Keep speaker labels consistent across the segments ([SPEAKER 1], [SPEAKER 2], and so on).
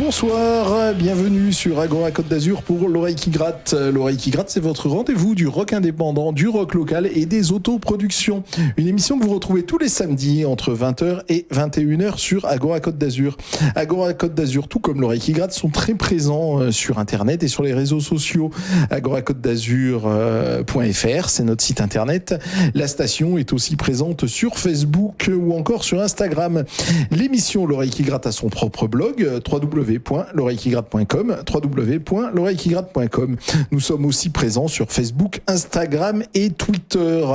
[SPEAKER 1] Bonsoir, bienvenue sur Agora Côte d'Azur pour l'Oreille qui gratte. L'Oreille qui gratte, c'est votre rendez-vous du rock indépendant, du rock local et des autoproductions. Une émission que vous retrouvez tous les samedis entre 20h et 21h sur Agora Côte d'Azur. Agora Côte d'Azur, tout comme l'Oreille qui gratte, sont très présents sur Internet et sur les réseaux sociaux. agoracote-d'azur.fr, c'est notre site Internet. La station est aussi présente sur Facebook ou encore sur Instagram. L'émission L'Oreille qui gratte a son propre blog, www.l'oreillequigratte.com, www.l'oreillequigratte.com. Nous sommes aussi présents sur Facebook, Instagram et Twitter.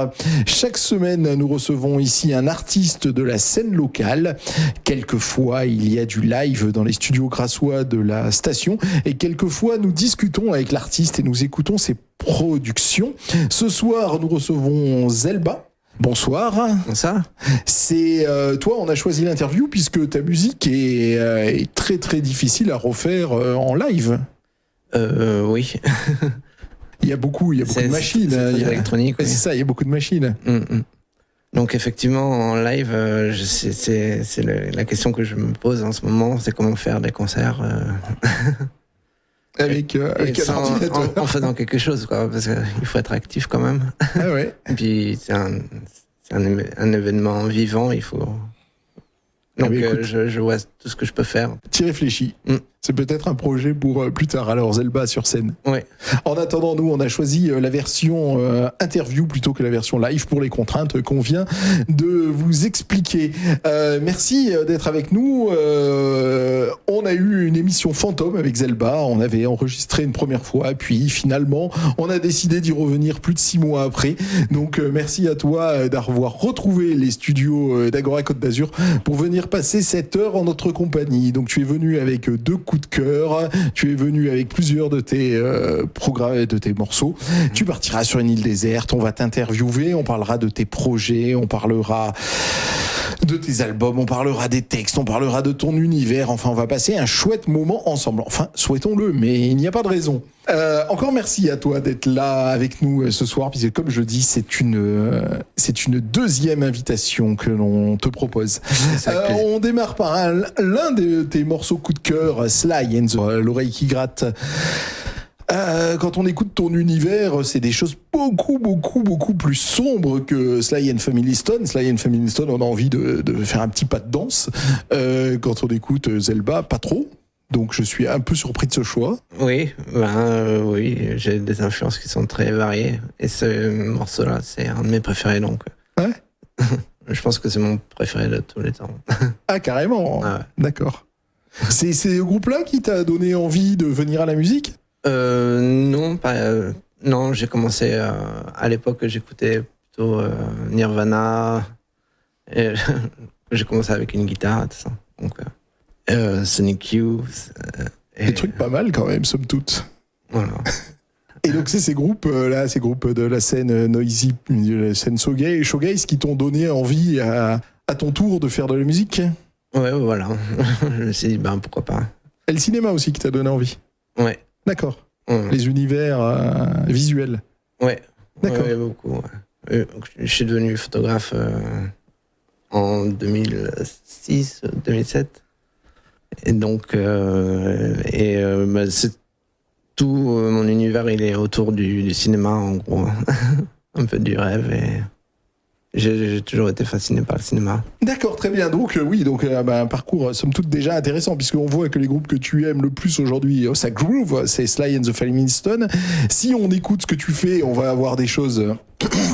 [SPEAKER 1] Chaque semaine, nous recevons ici un artiste de la scène locale. Quelquefois, il y a du live dans les studios grassois de la station et quelquefois, nous discutons avec l'artiste et nous écoutons ses productions. Ce soir, nous recevons Zelba. Bonsoir.
[SPEAKER 2] Bonsoir.
[SPEAKER 1] C'est toi, on a choisi l'interview puisque ta musique est très très difficile à refaire en live.
[SPEAKER 2] Oui.
[SPEAKER 1] Il y a beaucoup de machines.
[SPEAKER 2] C'est électronique.
[SPEAKER 1] Oui. C'est ça, il y a beaucoup de machines.
[SPEAKER 2] Donc effectivement, en live, c'est la question que je me pose en ce moment, c'est comment faire des concerts
[SPEAKER 1] avec un ordinateur.
[SPEAKER 2] En faisant quelque chose, quoi, parce qu'il faut être actif quand même.
[SPEAKER 1] Ah ouais.
[SPEAKER 2] Et puis c'est un événement vivant, il faut. Donc je vois tout ce que je peux faire.
[SPEAKER 1] Tu réfléchis. C'est peut-être un projet pour plus tard. Alors Zelba sur scène.
[SPEAKER 2] Oui.
[SPEAKER 1] En attendant, nous, on a choisi la version interview plutôt que la version live pour les contraintes qu'on vient de vous expliquer. Merci d'être avec nous. On a eu une émission fantôme avec Zelba. On avait enregistré une première fois, puis finalement, on a décidé d'y revenir plus de 6 mois après. Donc, merci à toi d'avoir retrouvé les studios d'Agora Côte d'Azur pour venir passer cette heure en notre compagnie. Donc, tu es venu avec 2 coups de cœur, tu es venu avec plusieurs de tes programmes, de tes morceaux. Tu partiras sur une île déserte, on va t'interviewer, on parlera de tes projets, on parlera de tes albums, on parlera des textes, on parlera de ton univers. Enfin, on va passer un chouette moment ensemble. Enfin, souhaitons-le, mais il n'y a pas de raison. Encore merci à toi d'être là avec nous ce soir, puisque comme je dis, c'est une deuxième invitation que l'on te propose. On démarre par l'un de tes morceaux coup de cœur, Sly and l'Oreille qui gratte. Quand on écoute ton univers, c'est des choses beaucoup plus sombres que Sly and Family Stone. Sly and Family Stone, on a envie de faire un petit pas de danse. Quand on écoute Zelba, pas trop. Donc je suis un peu surpris de ce choix.
[SPEAKER 2] Oui, oui, j'ai des influences qui sont très variées. Et ce morceau-là, c'est un de mes préférés, donc.
[SPEAKER 1] Ouais.
[SPEAKER 2] Je pense que c'est mon préféré de tous les temps.
[SPEAKER 1] Ah, carrément. Ah ouais. D'accord. C'est ce groupe-là qui t'a donné envie de venir à la musique ?
[SPEAKER 2] Non, non, j'ai commencé à l'époque, j'écoutais plutôt Nirvana. Et j'ai commencé avec une guitare, tout ça. Donc, Sonic Youth.
[SPEAKER 1] Des trucs pas mal quand même, somme toute.
[SPEAKER 2] Voilà.
[SPEAKER 1] Et donc c'est ces groupes de la scène noisy, de la scène showgaze qui t'ont donné envie à ton tour de faire de la musique ?
[SPEAKER 2] Ouais, voilà. Je me suis dit, pourquoi pas.
[SPEAKER 1] Et le cinéma aussi qui t'a donné envie ?
[SPEAKER 2] Ouais.
[SPEAKER 1] D'accord. Les univers visuels.
[SPEAKER 2] Ouais.
[SPEAKER 1] D'accord.
[SPEAKER 2] Ouais, beaucoup. Ouais. Je suis devenu photographe en 2006, 2007. Et donc, c'est tout mon univers, il est autour du cinéma, en gros. Un peu du rêve et... J'ai toujours été fasciné par le cinéma.
[SPEAKER 1] D'accord, très bien. Donc un parcours somme toute déjà intéressant, puisqu'on voit que les groupes que tu aimes le plus aujourd'hui, ça groove, c'est Sly and the Family Stone. Si on écoute ce que tu fais, on va avoir des choses...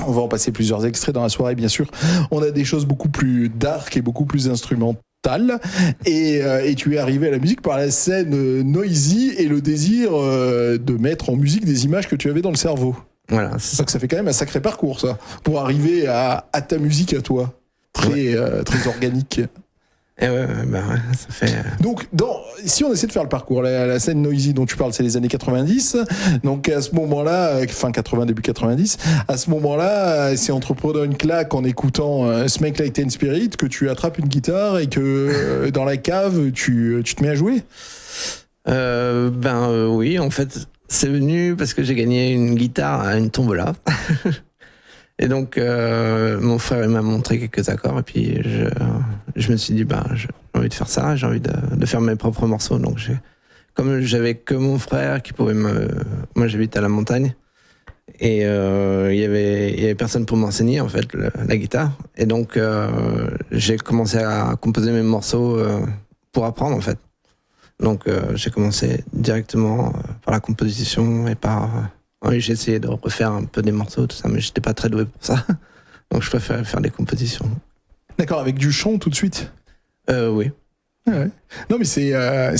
[SPEAKER 1] On va en passer plusieurs extraits dans la soirée, bien sûr. On a des choses beaucoup plus dark et beaucoup plus instrumentales. Et tu es arrivé à la musique par la scène noisy et le désir de mettre en musique des images que tu avais dans le cerveau.
[SPEAKER 2] Voilà.
[SPEAKER 1] Donc ça fait quand même un sacré parcours, ça, pour arriver à ta musique à toi, très organique.
[SPEAKER 2] Et ouais, ça fait...
[SPEAKER 1] Donc, si on essaie de faire le parcours, la scène noisy dont tu parles, c'est les années 90. Donc à ce moment-là, fin 80, début 90, à ce moment-là, c'est en te prenant une claque en écoutant Smells Like Teen Spirit que tu attrapes une guitare et que dans la cave, tu te mets à jouer.
[SPEAKER 2] Oui, en fait... C'est venu parce que j'ai gagné une guitare à une tombola. Et donc, mon frère il m'a montré quelques accords et puis je me suis dit, j'ai envie de faire ça, j'ai envie de faire mes propres morceaux. Donc, comme j'avais que mon frère qui pouvait moi, j'habite à la montagne et il y avait personne pour m'enseigner en fait la guitare. Et donc, j'ai commencé à composer mes morceaux pour apprendre en fait. Donc, j'ai commencé directement par la composition et oui, j'ai essayé de refaire un peu des morceaux, tout ça, mais j'étais pas très doué pour ça. Donc je préfère faire des compositions.
[SPEAKER 1] D'accord, avec du chant tout de suite.
[SPEAKER 2] Oui.
[SPEAKER 1] Ouais. Non, mais c'est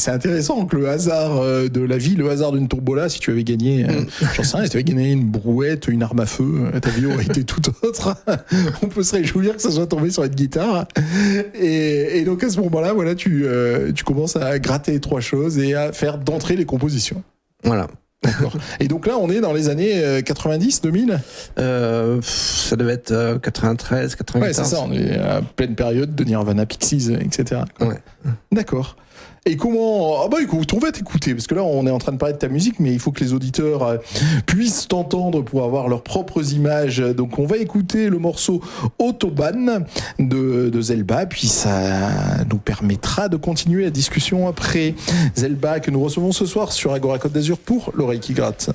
[SPEAKER 1] intéressant que le hasard de la vie, le hasard d'une tombola, si tu avais gagné, j'en sais rien, si tu avais gagné une brouette, une arme à feu, ta vie aurait été tout autre. On peut se réjouir que ça soit tombé sur une guitare. Et donc à ce moment-là, voilà, tu commences à gratter 3 choses et à faire d'entrée les compositions.
[SPEAKER 2] Voilà.
[SPEAKER 1] D'accord. Et donc là, on est dans les années 90, 2000
[SPEAKER 2] ça devait être 93, 94.
[SPEAKER 1] Ouais, c'est ça, on est à pleine période de Nirvana, Pixies, etc.
[SPEAKER 2] Ouais.
[SPEAKER 1] D'accord. Et comment... écoute, on va t'écouter, parce que là, on est en train de parler de ta musique, mais il faut que les auditeurs puissent t'entendre pour avoir leurs propres images. Donc, on va écouter le morceau Autobahn de Zelba, puis ça nous permettra de continuer la discussion après. Zelba, que nous recevons ce soir sur Agora Côte d'Azur pour l'oreille qui gratte.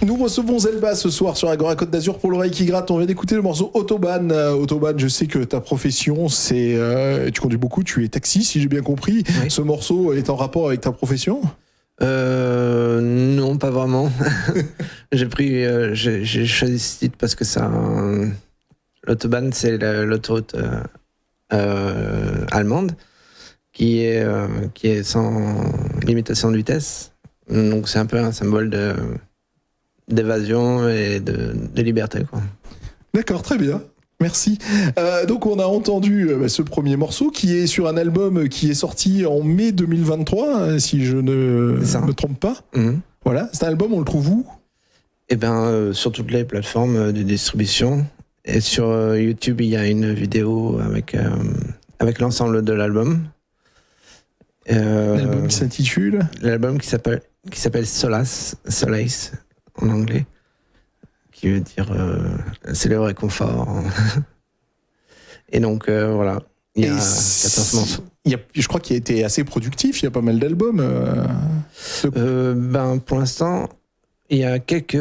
[SPEAKER 1] Nous recevons Zelba ce soir sur Agora Côte d'Azur pour l'oreille qui gratte. On vient d'écouter le morceau Autobahn. Autobahn, je sais que ta profession, c'est... tu conduis beaucoup, tu es taxi, si j'ai bien compris. Oui. Ce morceau est en rapport avec ta profession ?
[SPEAKER 2] Non, pas vraiment. J'ai choisi ce titre parce que l'autobahn, c'est l'autoroute allemande qui est sans limitation de vitesse. Donc c'est un peu un symbole d'évasion et de liberté, quoi.
[SPEAKER 1] D'accord, très bien. Merci. Donc on a entendu ce premier morceau qui est sur un album qui est sorti en mai 2023, si je ne me trompe pas.
[SPEAKER 2] Mm-hmm.
[SPEAKER 1] Voilà, cet album, on le trouve où ?
[SPEAKER 2] Eh bien, sur toutes les plateformes de distribution. Et sur YouTube, il y a une vidéo avec l'ensemble de l'album.
[SPEAKER 1] L'album qui s'intitule ?
[SPEAKER 2] L'album qui s'appelle Solace en anglais, qui veut dire c'est le réconfort. Et donc voilà, il y a 14 morceaux.
[SPEAKER 1] Je crois qu'il a été assez productif, il y a pas mal d'albums.
[SPEAKER 2] Pour l'instant, il y a quelques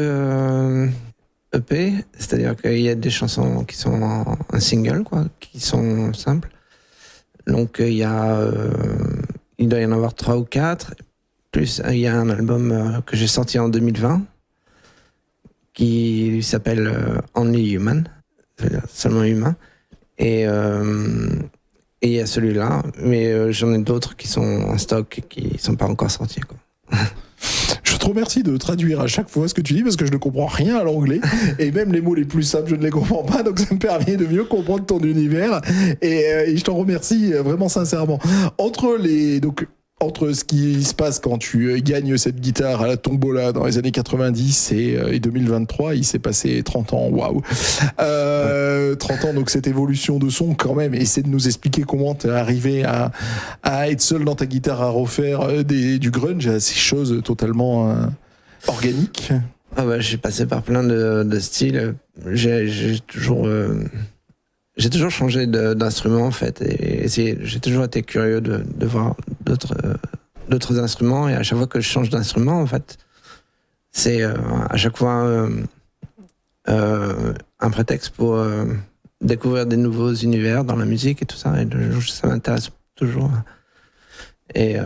[SPEAKER 2] EP, c'est-à-dire qu'il y a des chansons qui sont un single, quoi, qui sont simples. Donc il doit y en avoir 3 ou 4. Plus il y a un album que j'ai sorti en 2020 qui s'appelle Only Human, c'est-à-dire seulement humain. Et il y a celui-là, mais j'en ai d'autres qui sont en stock et qui sont pas encore sortis, quoi.
[SPEAKER 1] Je te remercie de traduire à chaque fois ce que tu dis parce que je ne comprends rien à l'anglais et même les mots les plus simples je ne les comprends pas, donc ça me permet de mieux comprendre ton univers et je t'en remercie vraiment sincèrement. Entre ce qui se passe quand tu gagnes cette guitare à la tombola dans les années 90 et 2023, il s'est passé 30 ans, waouh. 30 ans, donc cette évolution de son quand même, essaie de nous expliquer comment t'es arrivé à être seul dans ta guitare à refaire du grunge, à ces choses totalement organiques.
[SPEAKER 2] Ah bah, j'ai passé par plein de styles, j'ai toujours changé d'instrument en fait et j'ai toujours été curieux de voir d'autres instruments et à chaque fois que je change d'instrument en fait c'est à chaque fois un prétexte pour découvrir des nouveaux univers dans la musique et tout ça et ça m'intéresse toujours et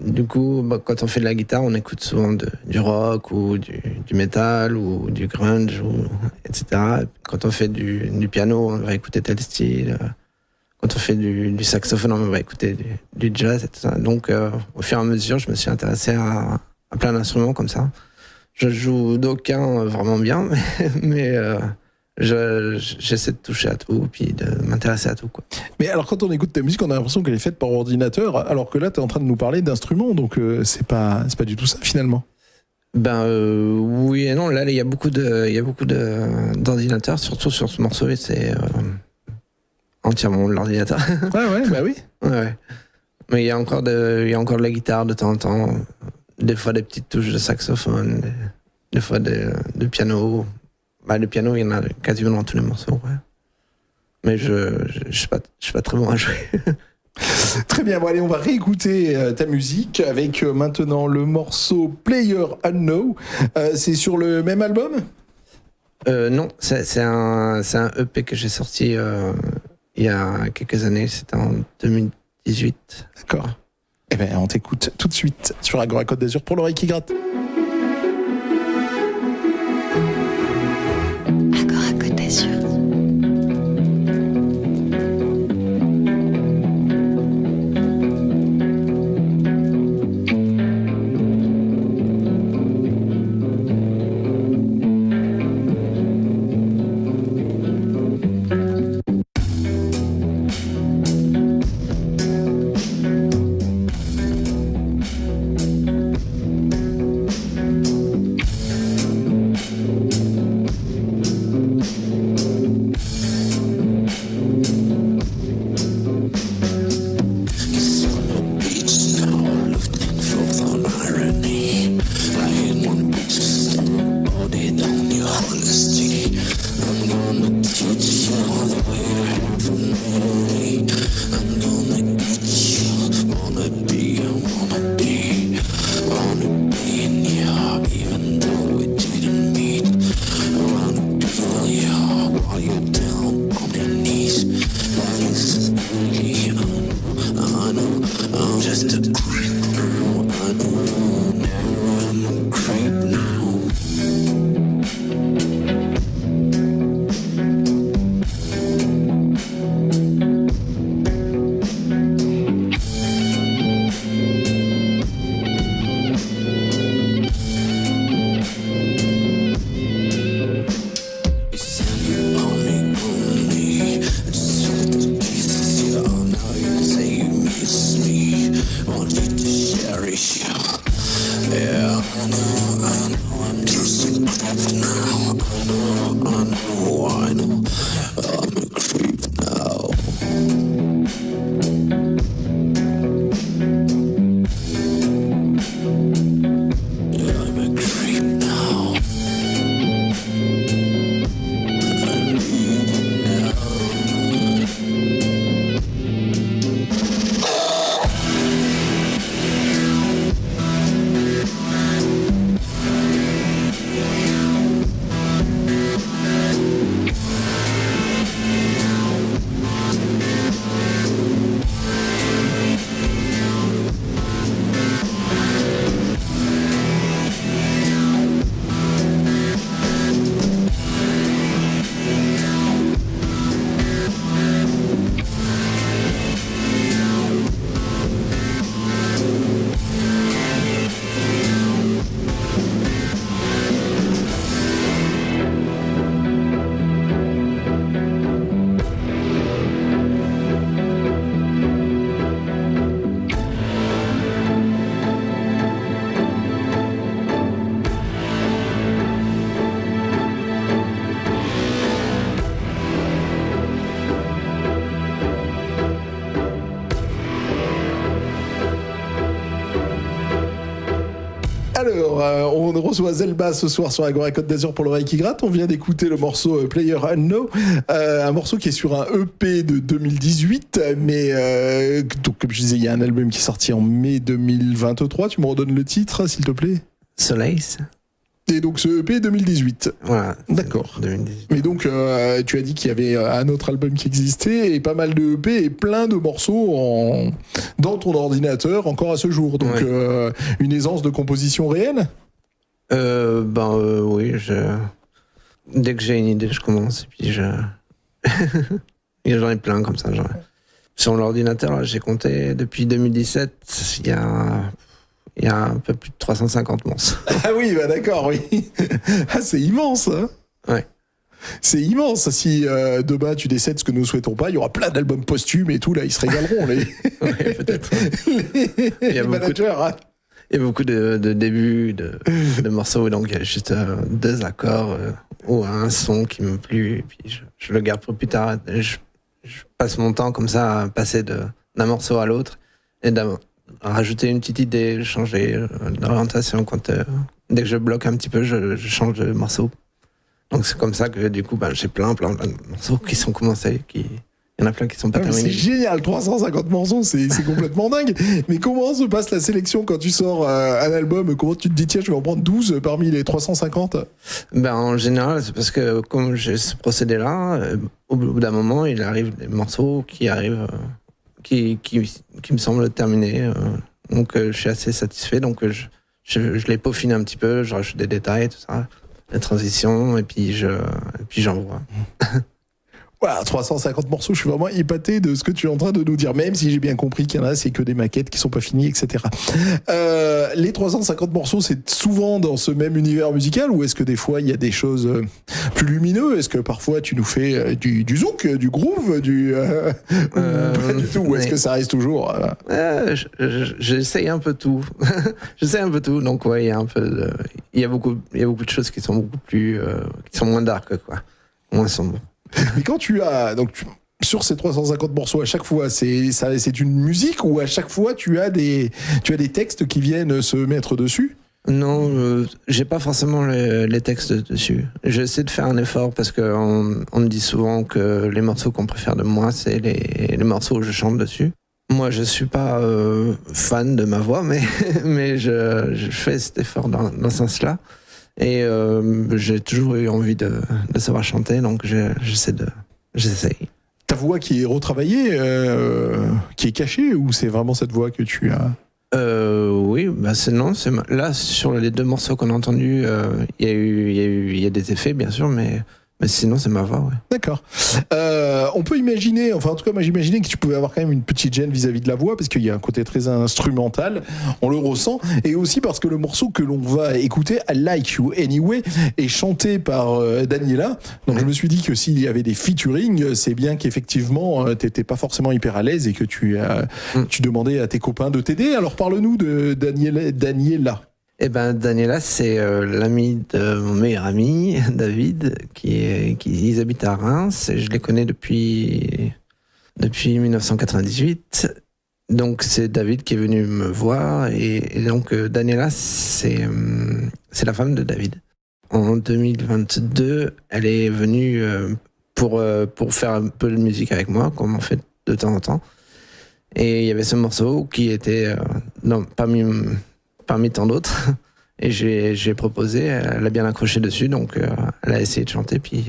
[SPEAKER 2] du coup quand on fait de la guitare on écoute souvent du rock ou du metal ou du grunge etc. Quand on fait du piano on va écouter tel style, quand on fait du saxophone on va écouter du jazz et tout ça. Donc au fur et à mesure je me suis intéressé à plein d'instruments comme ça. Je joue d'aucun vraiment bien mais j'essaie de toucher à tout puis de m'intéresser à tout, quoi. Mais
[SPEAKER 1] alors quand on écoute ta musique on a l'impression qu'elle est faite par ordinateur alors que là tu es en train de nous parler d'instruments, donc c'est pas du tout ça finalement.
[SPEAKER 2] Oui et non, là il y a beaucoup d'ordinateurs, surtout sur ce morceau c'est entièrement de l'ordinateur.
[SPEAKER 1] Ouais bah oui.
[SPEAKER 2] Ouais. Mais il y a encore de la guitare de temps en temps, des fois des petites touches de saxophone, des fois de piano. Le piano, il y en a quasiment dans tous les morceaux, ouais. Mais je suis pas très bon à jouer.
[SPEAKER 1] Très bien, bon allez, on va réécouter ta musique avec maintenant le morceau Player Unknown. C'est sur le même album ?
[SPEAKER 2] Non, c'est un EP que j'ai sorti il y a quelques années, c'était en 2018.
[SPEAKER 1] D'accord. Eh bien, on t'écoute tout de suite sur Agora Côte d'Azur pour l'oreille qui gratte.
[SPEAKER 3] Agora Côte d'Azur.
[SPEAKER 1] Alors, on reçoit Zelba ce soir sur Agora Côte d'Azur pour l'oreille qui gratte. On vient d'écouter le morceau Player Unknown, un morceau qui est sur un EP de 2018, mais donc, comme je disais, il y a un album qui est sorti en mai 2023. Tu me redonnes le titre, s'il te plaît?
[SPEAKER 2] Solace.
[SPEAKER 1] Et donc ce EP 2018.
[SPEAKER 2] Voilà.
[SPEAKER 1] D'accord.
[SPEAKER 2] 2018.
[SPEAKER 1] Mais donc, tu as dit qu'il y avait un autre album qui existait et pas mal de EP et plein de morceaux dans ton ordinateur encore à ce jour. Donc,
[SPEAKER 2] Ouais.
[SPEAKER 1] Une aisance de composition réelle?
[SPEAKER 2] Oui, dès que j'ai une idée, je commence et puis et j'en ai plein comme ça. Sur l'ordinateur, là, j'ai compté depuis 2017, il y a un peu plus de 350 morceaux.
[SPEAKER 1] Ah oui, bah d'accord, oui. Ah, c'est immense, hein.
[SPEAKER 2] Ouais.
[SPEAKER 1] C'est immense. Si demain tu décèdes, ce que nous souhaitons pas, il y aura plein d'albums posthumes et tout, là, ils se régaleront,
[SPEAKER 2] Ouais, peut-être.
[SPEAKER 1] les managers. Hein.
[SPEAKER 2] Il y a beaucoup de débuts de morceaux, donc il y a juste deux accords ou un son qui me plaît, et puis je le garde pour plus tard. Je passe mon temps comme ça à passer d'un morceau à l'autre et rajouter une petite idée, changer d'orientation. Dès que je bloque un petit peu, je change de morceau. Donc c'est comme ça que du coup, j'ai plein de morceaux qui sont commencés, il y en a plein qui sont pas terminés.
[SPEAKER 1] C'est génial, 350 morceaux, c'est complètement dingue. Mais comment se passe la sélection quand tu sors un album? Comment tu te dis, tiens, je vais en prendre 12 parmi les 350?
[SPEAKER 2] En général, c'est parce que comme j'ai ce procédé-là, au bout d'un moment, il arrive des morceaux qui arrivent, qui me semblent terminés. Donc je suis assez satisfait. Donc je les peaufine un petit peu, je rajoute des détails, tout ça, les transitions, et puis j'envoie.
[SPEAKER 1] Voilà, 350 morceaux, je suis vraiment épaté de ce que tu es en train de nous dire, même si j'ai bien compris qu'il y en a, c'est que des maquettes qui sont pas finies, etc. Les 350 morceaux, c'est souvent dans ce même univers musical, ou est-ce que des fois il y a des choses plus lumineuses? Est-ce que parfois tu nous fais du zouk, du groove, pas du tout, ou est-ce que ça reste toujours
[SPEAKER 2] j'essaye un peu tout. J'essaie un peu tout, donc ouais, il y a beaucoup de choses qui sont beaucoup plus, qui sont moins dark, quoi, moins sombres.
[SPEAKER 1] Mais quand sur ces 350 morceaux, à chaque fois, c'est une musique, ou à chaque fois tu as des textes qui viennent se mettre dessus?
[SPEAKER 2] Non, j'ai pas forcément les textes dessus. J'essaie de faire un effort parce que on me dit souvent que les morceaux qu'on préfère de moi, c'est les morceaux où je chante dessus. Moi, je suis pas fan de ma voix, mais je fais cet effort dans ce sens-là. Et j'ai toujours eu envie de savoir chanter, donc j'essaye.
[SPEAKER 1] Ta voix qui est retravaillée, qui est cachée, ou c'est vraiment cette voix que tu as?
[SPEAKER 2] Oui, là sur les deux morceaux qu'on a entendus, il y a des effets bien sûr, mais sinon c'est ma voix, ouais.
[SPEAKER 1] D'accord. On peut imaginer, enfin en tout cas moi j'imaginais que tu pouvais avoir quand même une petite gêne vis-à-vis de la voix, parce qu'il y a un côté très instrumental, on le ressent, et aussi parce que le morceau que l'on va écouter, I Like You Anyway, est chanté par Daniela. Donc je me suis dit que s'il y avait des featuring, c'est bien qu'effectivement t'étais pas forcément hyper à l'aise et que tu demandais à tes copains de t'aider. Alors parle-nous de Daniela.
[SPEAKER 2] Eh ben, Daniela, c'est l'ami de mon meilleur ami, David, ils habitent à Reims, et je les connais depuis 1998. Donc, c'est David qui est venu me voir, et donc, Daniela, c'est la femme de David. En 2022, elle est venue pour faire un peu de musique avec moi, comme on fait de temps en temps. Et il y avait ce morceau qui était parmi tant d'autres. Et j'ai proposé, elle a bien accroché dessus, donc elle a essayé de chanter, puis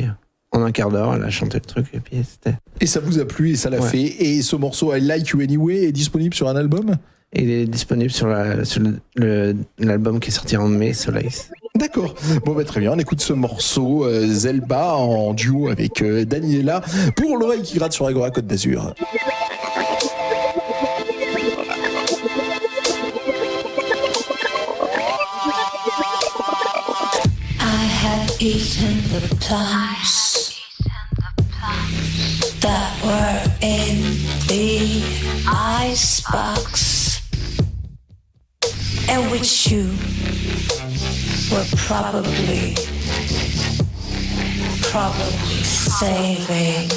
[SPEAKER 2] en un quart d'heure, elle a chanté le truc, et puis c'était...
[SPEAKER 1] Et ça vous a plu, et ça l'a fait. Et ce morceau, I Like You Anyway, est disponible sur un album ?
[SPEAKER 2] Il est disponible sur l'album qui est sorti en mai, Soleil.
[SPEAKER 1] D'accord. Bon, très bien. On écoute ce morceau, Zelba, en duo avec Daniela, pour l'oreille qui gratte sur Agora Côte d'Azur.
[SPEAKER 3] Eaten the plums that were in the icebox, and which you were probably saving.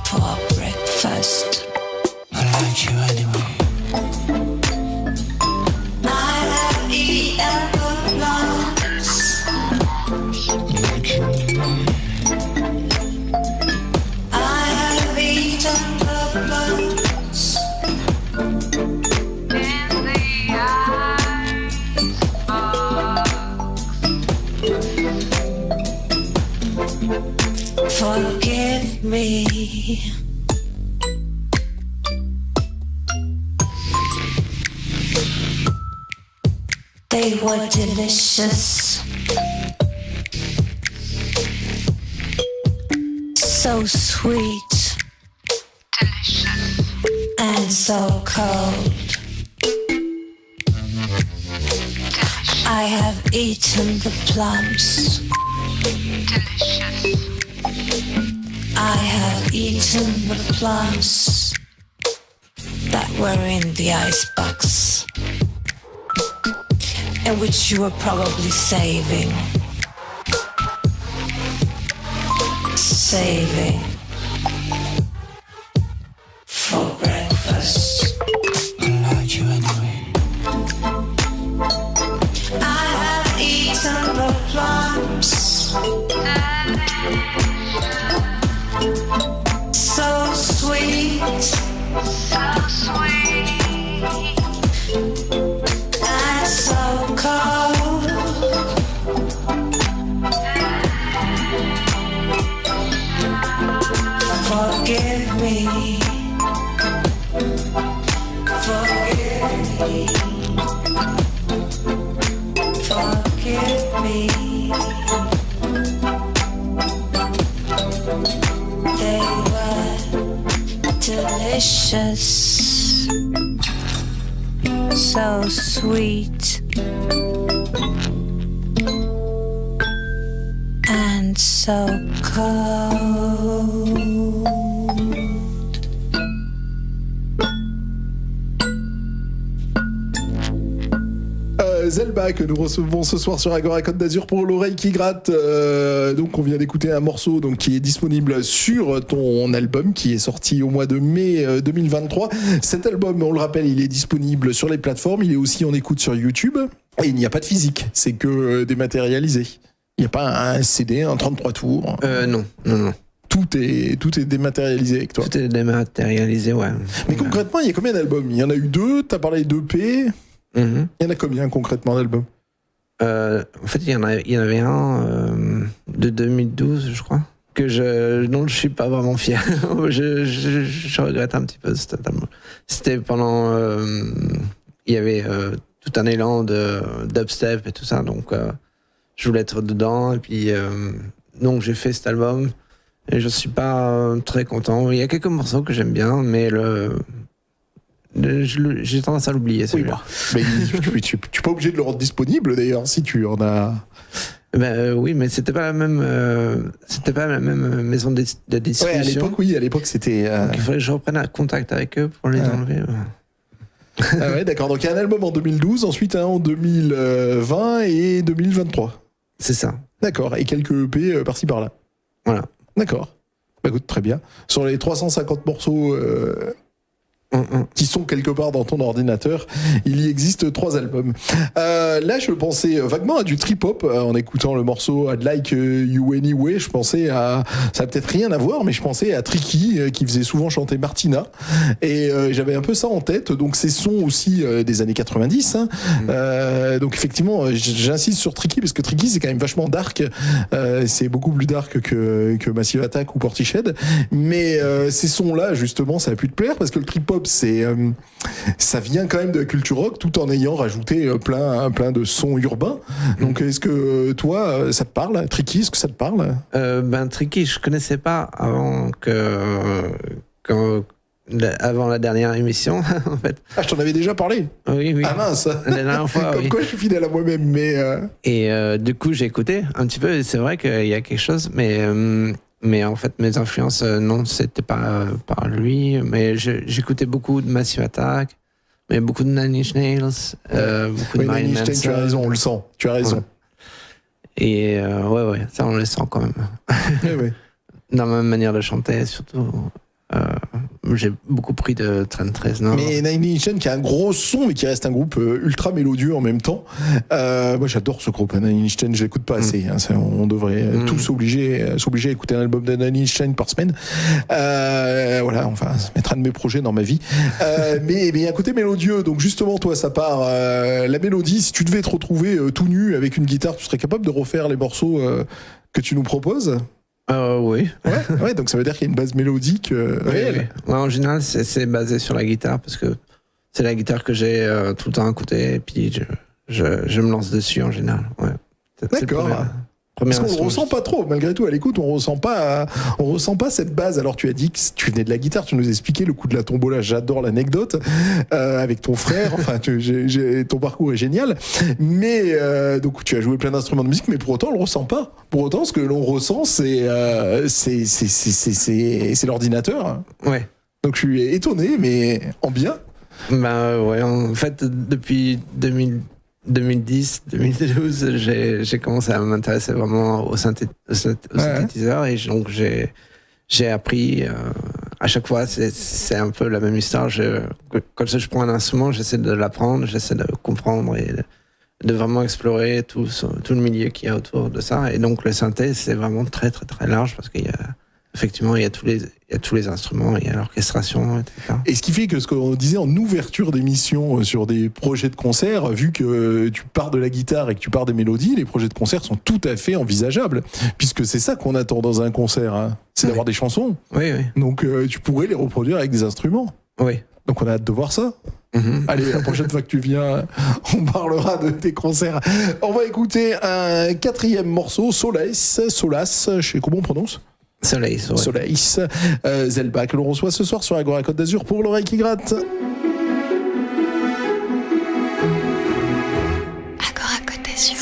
[SPEAKER 3] For breakfast. I like you anyway. Forgive me. They were delicious, so sweet, delicious, and so cold. Delicious. I have eaten the plums. Delicious. I have eaten the plums that were in the icebox, and which you were probably saving for breakfast. I like you anyway. I have eaten the plums. So sweet, so sweet, and so cold. Forgive me, forgive me, forgive me. They were delicious, so sweet, and so cold.
[SPEAKER 1] Zelba que nous recevons ce soir sur Agora Côte d'Azur pour l'oreille qui gratte. Donc on vient d'écouter un morceau donc qui est disponible sur ton album qui est sorti au mois de mai 2023. Cet album, on le rappelle, il est disponible sur les plateformes, il est aussi en écoute sur YouTube et il n'y a pas de physique, c'est que dématérialisé. Il n'y a pas un CD, un 33 tours.
[SPEAKER 2] Non.
[SPEAKER 1] Tout est dématérialisé avec toi.
[SPEAKER 2] Tout est dématérialisé, ouais.
[SPEAKER 1] Mais concrètement, il y a combien d'albums ? Il y en a eu 2, t'as parlé d'EP. Il y en a combien concrètement d'albums ?
[SPEAKER 2] En fait, il y en avait un de 2012, je crois, dont je suis pas vraiment fier. je regrette un petit peu cet album. C'était pendant... il y avait tout un élan de dubstep et tout ça, donc je voulais être dedans. Et puis, donc j'ai fait cet album et je suis pas très content. Il y a quelques morceaux que j'aime bien, mais j'ai tendance à l'oublier, celui-là.
[SPEAKER 1] Oui, bah. Mais tu n'es pas obligé de le rendre disponible, d'ailleurs, si tu en as
[SPEAKER 2] Oui, mais c'était pas la même maison de
[SPEAKER 1] Ouais,
[SPEAKER 2] distribution.
[SPEAKER 1] à l'époque, c'était.
[SPEAKER 2] Donc, il fallait que je reprenne contact avec eux pour les enlever.
[SPEAKER 1] Ah ouais, d'accord. Donc il y a un album en 2012, ensuite un en 2020 et 2023.
[SPEAKER 2] C'est ça.
[SPEAKER 1] D'accord. Et quelques EP par-ci par-là.
[SPEAKER 2] Voilà.
[SPEAKER 1] D'accord. Bah écoute, très bien. Sur les 350 morceaux qui sont quelque part dans ton ordinateur, il y existe 3 albums. Là, je pensais vaguement à du trip-hop en écoutant le morceau I'd Like You Anyway. Je pensais à... Ça n'a peut-être rien à voir, mais je pensais à Tricky, qui faisait souvent chanter Martina. Et j'avais un peu ça en tête. Donc, ces sons aussi des années 90. Hein. Donc, effectivement, j'insiste sur Tricky, parce que Tricky, c'est quand même vachement dark. C'est beaucoup plus dark que Massive Attack ou Portishead. Mais ces sons-là, justement, ça a pu te plaire, parce que le trip-hop, ça vient quand même de la culture rock, tout en ayant rajouté plein de sons urbains. Donc, est-ce que toi, ça te parle, Tricky? Est-ce que ça te parle?
[SPEAKER 2] Tricky, je connaissais pas avant la dernière émission, en fait.
[SPEAKER 1] Ah, je t'en avais déjà parlé.
[SPEAKER 2] Oui.
[SPEAKER 1] Ah mince.
[SPEAKER 2] La dernière fois,
[SPEAKER 1] Comme
[SPEAKER 2] oui.
[SPEAKER 1] quoi, je suis fidèle à moi-même, mais.
[SPEAKER 2] Et du coup, j'ai écouté un petit peu. Et c'est vrai qu'il y a quelque chose, mais en fait, mes influences, non, c'était pas par lui. Mais j'écoutais beaucoup de Massive Attack, mais beaucoup de Nine Inch Nails, beaucoup de
[SPEAKER 1] Oui,
[SPEAKER 2] Marilyn
[SPEAKER 1] Nine Inch Nails, tu as
[SPEAKER 2] Manson.
[SPEAKER 1] raison, on le sent. Tu as raison.
[SPEAKER 2] Ouais. Et ouais, ça, on le sent quand même.
[SPEAKER 1] Ouais.
[SPEAKER 2] Dans ma manière de chanter, surtout. J'ai beaucoup pris de Trent Reznor.
[SPEAKER 1] Mais Nine Inch Nails qui a un gros son mais qui reste un groupe ultra mélodieux en même temps. Moi j'adore ce groupe, Nine Inch Nails, je l'écoute pas assez. Hein, on devrait tous s'obliger à écouter un album de Nine Inch Nails par semaine. Voilà, enfin, ça mettra un de mes projets dans ma vie. Mais il y a un côté mélodieux, donc justement toi ça part la mélodie. Si tu devais te retrouver tout nu avec une guitare, tu serais capable de refaire les morceaux que tu nous proposes?
[SPEAKER 2] Oui.
[SPEAKER 1] Ouais, donc ça veut dire qu'il y a une base mélodique réelle.
[SPEAKER 2] Oui. Ouais, en général, c'est basé sur la guitare parce que c'est la guitare que j'ai tout le temps à côté et puis je me lance dessus en général. Ouais.
[SPEAKER 1] D'accord. Parce qu'on le ressent pas trop, malgré tout à l'écoute, on ressent pas cette base. Alors tu as dit que tu venais de la guitare, tu nous expliquais le coup de la tombola. J'adore l'anecdote avec ton frère. Enfin, ton parcours est génial. Mais donc tu as joué plein d'instruments de musique, mais pour autant on le ressent pas. Pour autant, ce que l'on ressent, c'est l'ordinateur.
[SPEAKER 2] Ouais.
[SPEAKER 1] Donc je suis étonné, mais en bien.
[SPEAKER 2] Ouais. En fait, depuis 2010, 2012, j'ai commencé à m'intéresser vraiment au synthétiseur et donc j'ai appris à chaque fois, c'est un peu la même histoire. Quand je prends un instrument, j'essaie de l'apprendre, j'essaie de comprendre et de vraiment explorer tout le milieu qu'il y a autour de ça. Et donc le synthé, c'est vraiment très très très large parce qu'il y a effectivement, il y a tous les instruments, il y a l'orchestration, etc.
[SPEAKER 1] Et ce qui fait que ce qu'on disait en ouverture d'émission sur des projets de concert, vu que tu pars de la guitare et que tu pars des mélodies, les projets de concert sont tout à fait envisageables, puisque c'est ça qu'on attend dans un concert, hein. C'est d'avoir des chansons.
[SPEAKER 2] Oui.
[SPEAKER 1] Donc tu pourrais les reproduire avec des instruments.
[SPEAKER 2] Oui.
[SPEAKER 1] Donc on a hâte de voir ça. Allez, la prochaine fois que tu viens, on parlera de tes concerts. On va écouter un 4e morceau, Solace, je sais comment on prononce. Solace, Zelba, que l'on reçoit ce soir sur Agora Côte d'Azur pour l'oreille qui gratte.
[SPEAKER 3] Agora Côte d'Azur.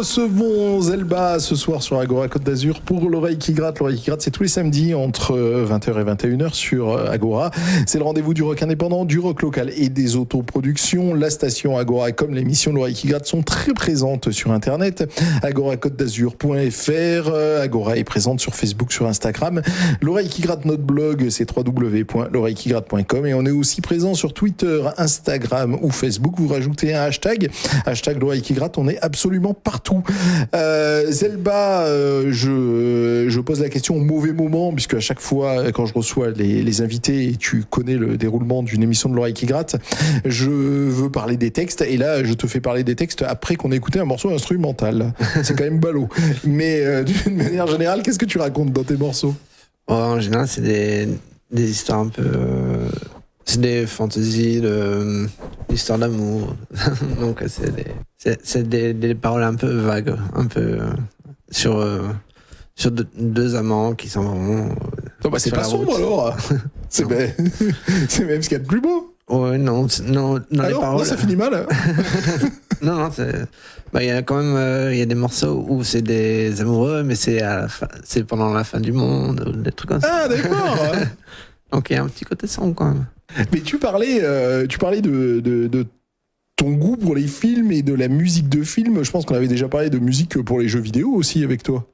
[SPEAKER 1] recevons Zelba ce soir sur Agora Côte d'Azur pour l'oreille qui gratte. L'oreille qui gratte, c'est tous les samedis entre 20h et 21h sur Agora. C'est le rendez-vous du rock indépendant, du rock local et des autoproductions. La station Agora comme l'émission l'oreille qui gratte sont très présentes sur Internet. agoracôtedazur.fr. Agora est présente sur Facebook, sur Instagram. L'oreille qui gratte, notre blog, c'est www.l'oreillequigratte.com et on est aussi présent sur Twitter, Instagram ou Facebook. Vous rajoutez un hashtag l'oreille qui gratte, on est absolument partout. Zelba, je pose la question au mauvais moment, puisque à chaque fois quand je reçois les invités, et tu connais le déroulement d'une émission de l'oreille qui gratte, je veux parler des textes, et là je te fais parler des textes après qu'on ait écouté un morceau instrumental. C'est quand même ballot. Mais d'une manière générale, qu'est-ce que tu racontes dans tes morceaux?
[SPEAKER 2] En général, c'est des histoires un peu... c'est des fantaisies, d'histoires d'amour. Donc c'est des paroles un peu vagues, un peu sur deux amants qui sont vraiment...
[SPEAKER 1] Non, bah c'est pas sombre alors. C'est même ce qu'il y a de plus beau.
[SPEAKER 2] Ouais, non, les paroles...
[SPEAKER 1] Non, ça finit mal.
[SPEAKER 2] non, il y a quand même il y a des morceaux où c'est des amoureux, mais c'est pendant la fin du monde, ou des trucs comme ça.
[SPEAKER 1] Ah, d'accord.
[SPEAKER 2] Donc il y a un petit côté sombre quand même.
[SPEAKER 1] Mais tu parlais de ton goût pour les films et de la musique de film. Je pense qu'on avait déjà parlé de musique pour les jeux vidéo aussi avec toi.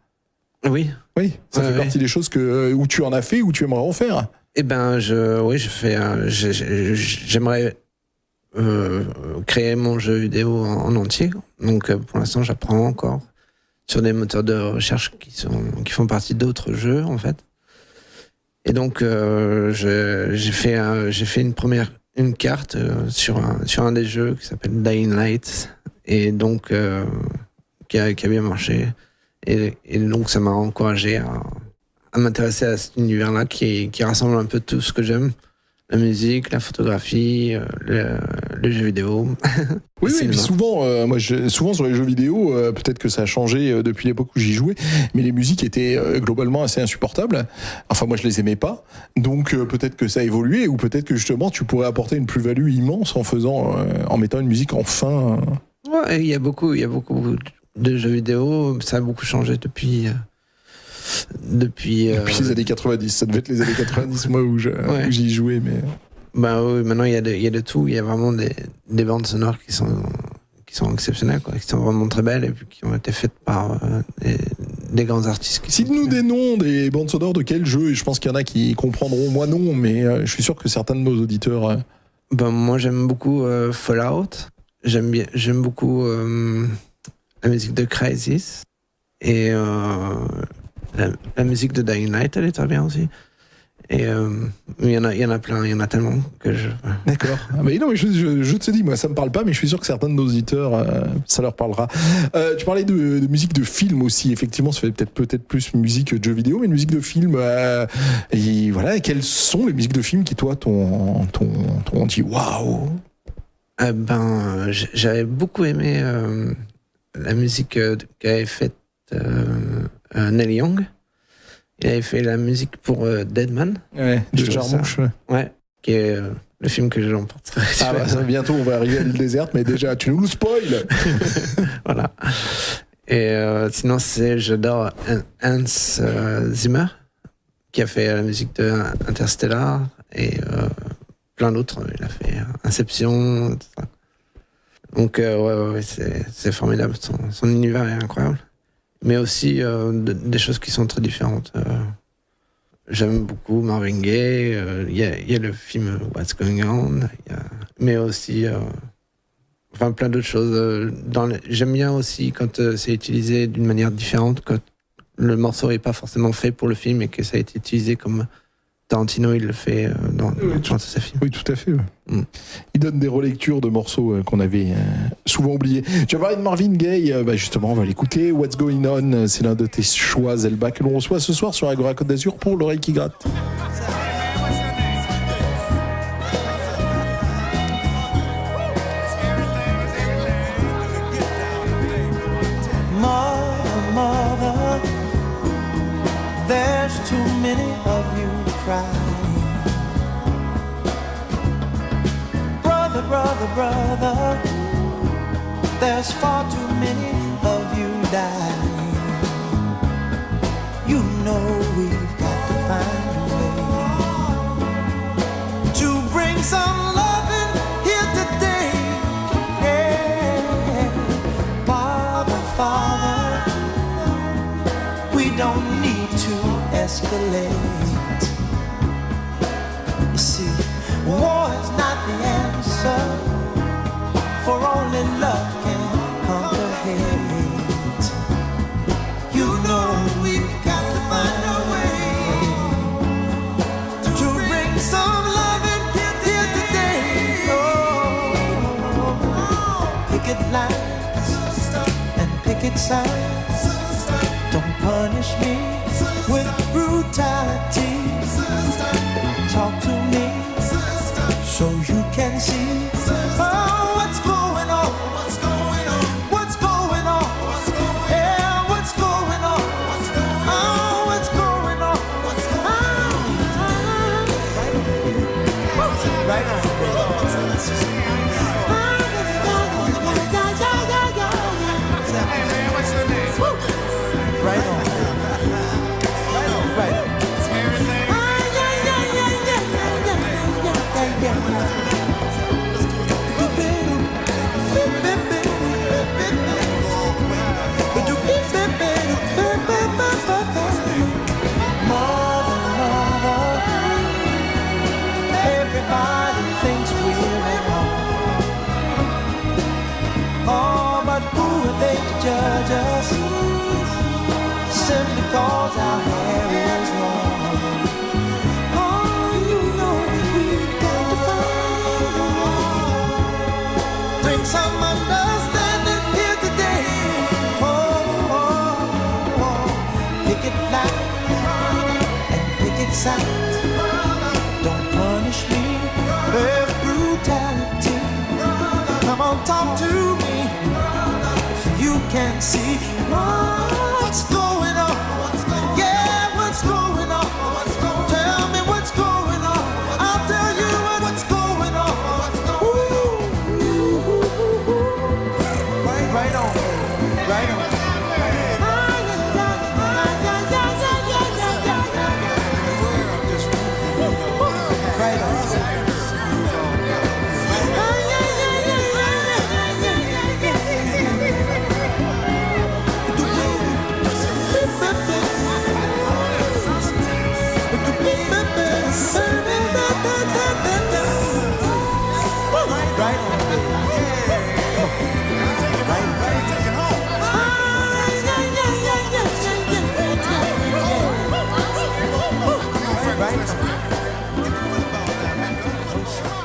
[SPEAKER 2] Oui.
[SPEAKER 1] Oui, ça fait partie des choses où tu en as fait, où tu aimerais en faire.
[SPEAKER 2] Eh ben, j'aimerais créer mon jeu vidéo en entier. Donc pour l'instant, j'apprends encore sur des moteurs de recherche qui font partie d'autres jeux en fait. Et donc j'ai fait une carte sur un des jeux qui s'appelle Dying Light et donc qui a bien marché et donc ça m'a encouragé à m'intéresser à cet univers-là qui rassemble un peu tout ce que j'aime. La musique, la photographie, le jeu vidéo.
[SPEAKER 1] Oui, et puis souvent, souvent sur les jeux vidéo, peut-être que ça a changé depuis l'époque où j'y jouais, mais les musiques étaient globalement assez insupportables. Enfin, moi, je les aimais pas. Donc, peut-être que ça a évolué, ou peut-être que justement, tu pourrais apporter une plus-value immense en mettant une musique en fin.
[SPEAKER 2] Ouais, il y a beaucoup de jeux vidéo. Ça a beaucoup changé depuis
[SPEAKER 1] les années 90, ça devait être les années 90 moi où j'y jouais, mais
[SPEAKER 2] bah oui, maintenant il y a de tout, il y a vraiment des bandes sonores qui sont exceptionnelles quoi, qui sont vraiment très belles et puis qui ont été faites par des grands artistes.
[SPEAKER 1] Cite-nous des noms des bandes sonores de quel jeu, et je pense qu'il y en a qui comprendront, moi non, mais je suis sûr que certains de nos auditeurs
[SPEAKER 2] moi j'aime beaucoup Fallout, j'aime beaucoup la musique de Crysis et la musique de Dying Light, elle est très bien aussi. Et il y en a plein, il y en a tellement que je...
[SPEAKER 1] D'accord. Mais non, mais je te dis, moi, ça me parle pas, mais je suis sûr que certains de nos auditeurs, ça leur parlera. Tu parlais de musique de film aussi. Effectivement, ça fait peut-être plus musique de jeux vidéo, mais une musique de film. Et voilà, quelles sont les musiques de film qui, toi, t'ont dit waouh?
[SPEAKER 2] J'avais beaucoup aimé la musique qu'avait faite Neil Young. Il avait fait la musique pour Deadman.
[SPEAKER 1] Ouais, de Jarmusch.
[SPEAKER 2] Ouais, qui est le film que j'emporterai.
[SPEAKER 1] Ah bah, bientôt on va arriver à l'île déserte, mais déjà tu nous le spoil.
[SPEAKER 2] Voilà. Et sinon j'adore Hans Zimmer, qui a fait la musique de Interstellar et plein d'autres. Il a fait Inception, tout ça. Donc ouais, c'est formidable. Son univers est incroyable. Mais aussi des choses qui sont très différentes. J'aime beaucoup Marvin Gaye, il y a le film What's Going On, mais aussi plein d'autres choses. J'aime bien aussi quand c'est utilisé d'une manière différente, quand le morceau n'est pas forcément fait pour le film et que ça a été utilisé comme Tarantino il le fait dans ses films.
[SPEAKER 1] Oui, tout à fait. Ouais. Il donne des relectures de morceaux qu'on avait souvent oubliés. Tu as parlé de Marvin Gaye, justement, on va l'écouter. What's Going On, c'est l'un de tes choix, Zelba, que l'on reçoit ce soir sur Agora Côte d'Azur pour l'oreille qui gratte.
[SPEAKER 3] Mother, there's too many of you crying. Brother, brother, there's far too many of you
[SPEAKER 4] dying. You know we've got to find a way to bring some loving here today. Yeah. Father, Father, we don't need to escalate. You see, war is not the answer, for only love can conquer hate. You know we've got to find a way to bring some love in here today. Oh, picket lines and picket signs. Don't punish me with brutality. Talk to me so you can see. Oh, what's going on? What's going on? What's going on? Yeah, what's going on? Oh, what's going on? What's going on? Right on. Hey man, what's your name? Right on. Right on. Right on. Everything. Everybody thinks we're at home. Oh, but who are they to judge us? Simply cause our hair is long. Oh, you know we've got to find. Bring some understanding here today. Oh, oh, oh. Picket lines and picket signs. Don't punish me with brutality. Come on, talk to me. You can see what's going on. Yeah, what's going on? Tell me what's going on. I'll tell you what's going on. Ooh. Right on. Right on. Right on.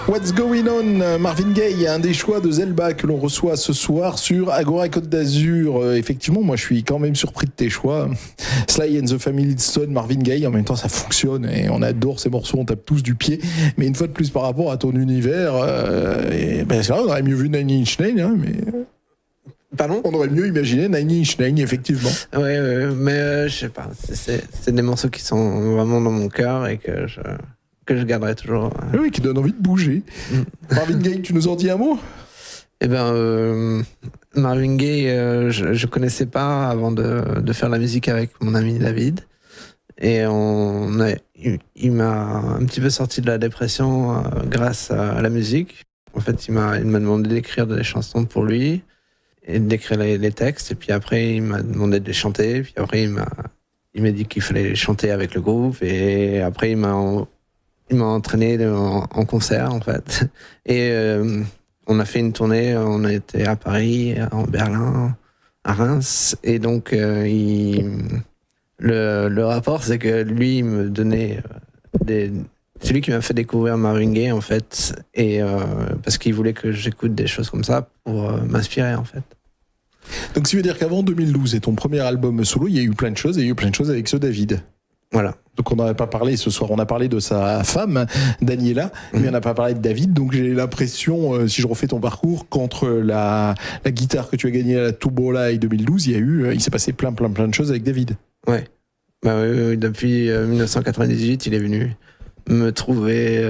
[SPEAKER 1] What's Going On, Marvin Gaye, un des choix de Zelba que l'on reçoit ce soir sur Agora Côte d'Azur. Effectivement, moi je suis quand même surpris de tes choix. Sly and the Family Stone, Marvin Gaye, en même temps ça fonctionne et on adore ces morceaux, on tape tous du pied. Mais une fois de plus par rapport à ton univers, c'est vrai, on aurait mieux vu Nine Inch Nails, hein, mais...
[SPEAKER 2] Pardon ?
[SPEAKER 1] On aurait mieux imaginé Nine Inch Nails, effectivement.
[SPEAKER 2] Ouais, mais je sais pas, c'est des morceaux qui sont vraiment dans mon cœur et que je garderai toujours.
[SPEAKER 1] Oui, qui donne envie de bouger. Marvin Gaye, tu nous en dis un mot ?
[SPEAKER 2] Eh ben, Marvin Gaye, je connaissais pas avant de faire la musique avec mon ami David. Et il m'a un petit peu sorti de la dépression grâce à la musique. En fait, il m'a demandé d'écrire des chansons pour lui et d'écrire les textes. Et puis après, il m'a demandé de les chanter. Puis après, il m'a dit qu'il fallait chanter avec le groupe. Et après, il m'a entraîné en concert, en fait. Et on a fait une tournée, on a été à Paris, en Berlin, à Reims. Et donc, le rapport, c'est que lui, il me donnait c'est lui qui m'a fait découvrir Marvin Gaye, en fait. Et parce qu'il voulait que j'écoute des choses comme ça pour m'inspirer, en fait.
[SPEAKER 1] Donc, ça veut dire qu'avant 2012 et ton premier album solo, il y a eu plein de choses, et il y a eu plein de choses avec ce David. Voilà. Donc on n'en a pas parlé ce soir, on a parlé de sa femme, Daniela, mais on n'a pas parlé de David, donc j'ai l'impression, si je refais ton parcours, qu'entre la guitare que tu as gagnée à la Tubola 2012, il s'est passé plein de choses avec David.
[SPEAKER 2] Ouais. Bah oui, depuis 1998, il est venu me trouver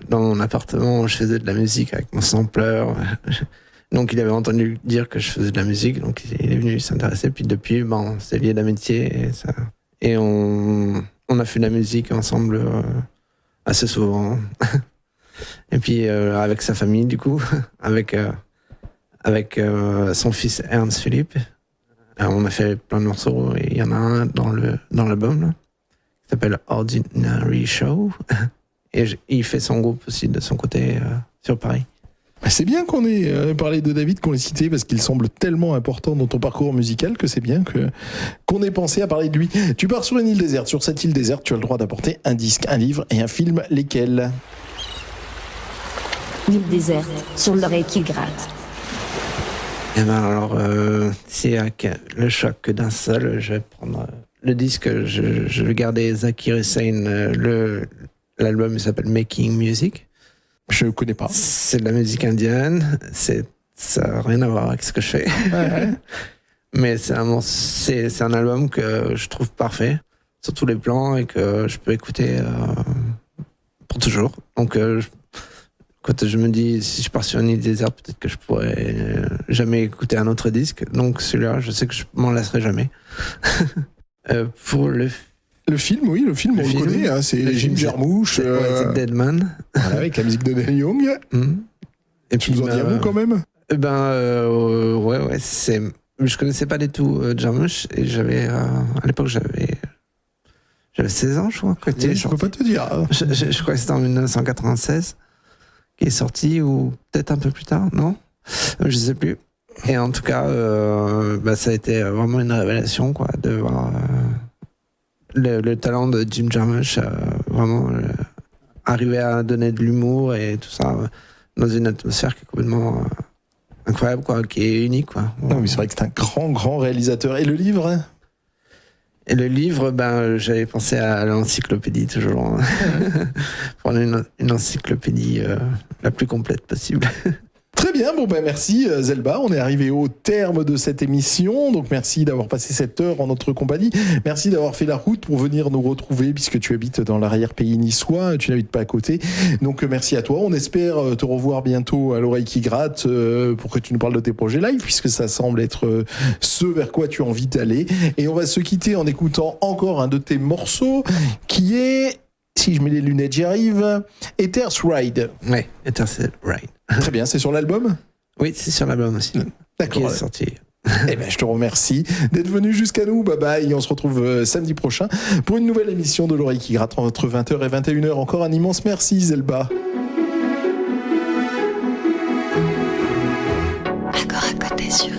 [SPEAKER 2] dans mon appartement où je faisais de la musique avec mon sampler. Donc il avait entendu dire que je faisais de la musique, donc il est venu s'intéresser. Puis depuis, on s'est lié d'amitié et on a fait de la musique ensemble assez souvent. Et puis avec sa famille du coup, avec son fils Ernst Philippe, on a fait plein de morceaux et il y en a un dans l'album là, qui s'appelle Ordinary Show. Et il fait son groupe aussi de son côté sur Paris.
[SPEAKER 1] C'est bien qu'on ait parlé de David, qu'on l'ait cité, parce qu'il semble tellement important dans ton parcours musical que c'est bien qu'on ait pensé à parler de lui. Tu pars sur une île déserte. Sur cette île déserte, tu as le droit d'apporter un disque, un livre et un film. Lesquels?
[SPEAKER 5] L'île déserte, sur l'oreille qui gratte.
[SPEAKER 2] Et alors, s'il y a le choc que d'un seul, je vais prendre le disque, je vais garder Zakir Hussain, l'album il s'appelle Making Music.
[SPEAKER 1] Je ne connais pas.
[SPEAKER 2] C'est de la musique indienne, ça n'a rien à voir avec ce que je fais.
[SPEAKER 1] Ouais.
[SPEAKER 2] Mais c'est un album que je trouve parfait, sur tous les plans, et que je peux écouter pour toujours. Donc, quand je me dis, si je pars sur une île déserte, peut-être que je pourrais jamais écouter un autre disque. Donc celui-là, je sais que je m'en lasserai jamais. Pour
[SPEAKER 1] le film, oui, le film, on le connaît, hein, c'est Jim Jarmusch.
[SPEAKER 2] C'est Dead Man.
[SPEAKER 1] Voilà, avec la musique de Neil Young.
[SPEAKER 2] Et
[SPEAKER 1] tu nous en dis un mot quand même?
[SPEAKER 2] Ouais, je connaissais pas du tout Jarmusch, et à l'époque, j'avais 16 ans, je crois.
[SPEAKER 1] Je peux pas te dire.
[SPEAKER 2] Je crois que c'était en 1996 qui est sorti, ou peut-être un peu plus tard, non? Je sais plus. Et en tout cas, ça a été vraiment une révélation, quoi, de voir le talent de Jim Jarmusch, vraiment arriver à donner de l'humour et tout ça dans une atmosphère qui est complètement incroyable, quoi, qui est unique, quoi.
[SPEAKER 1] Non, mais c'est vrai que c'est un grand réalisateur. Et le livre, hein?
[SPEAKER 2] Et le livre, j'avais pensé à l'encyclopédie, toujours. Prendre une encyclopédie la plus complète possible.
[SPEAKER 1] Très bien, merci Zelba, on est arrivé au terme de cette émission, donc merci d'avoir passé cette heure en notre compagnie, merci d'avoir fait la route pour venir nous retrouver puisque tu habites dans l'arrière-pays niçois, tu n'habites pas à côté, donc merci à toi, on espère te revoir bientôt à l'oreille qui gratte pour que tu nous parles de tes projets live puisque ça semble être ce vers quoi tu as envie d'aller, et on va se quitter en écoutant encore un de tes morceaux qui est... Si je mets les lunettes, j'y arrive. Ether's Ride.
[SPEAKER 2] Ouais, Ether's Ride.
[SPEAKER 1] Très bien, c'est sur l'album?
[SPEAKER 2] Oui, c'est sur l'album aussi.
[SPEAKER 1] D'accord.
[SPEAKER 2] Qui est sorti.
[SPEAKER 1] Je te remercie d'être venu jusqu'à nous. Bye bye. On se retrouve samedi prochain pour une nouvelle émission de l'oreille qui gratte entre 20h et 21h. Encore un immense merci, Zelba.
[SPEAKER 5] Accord à côté sur...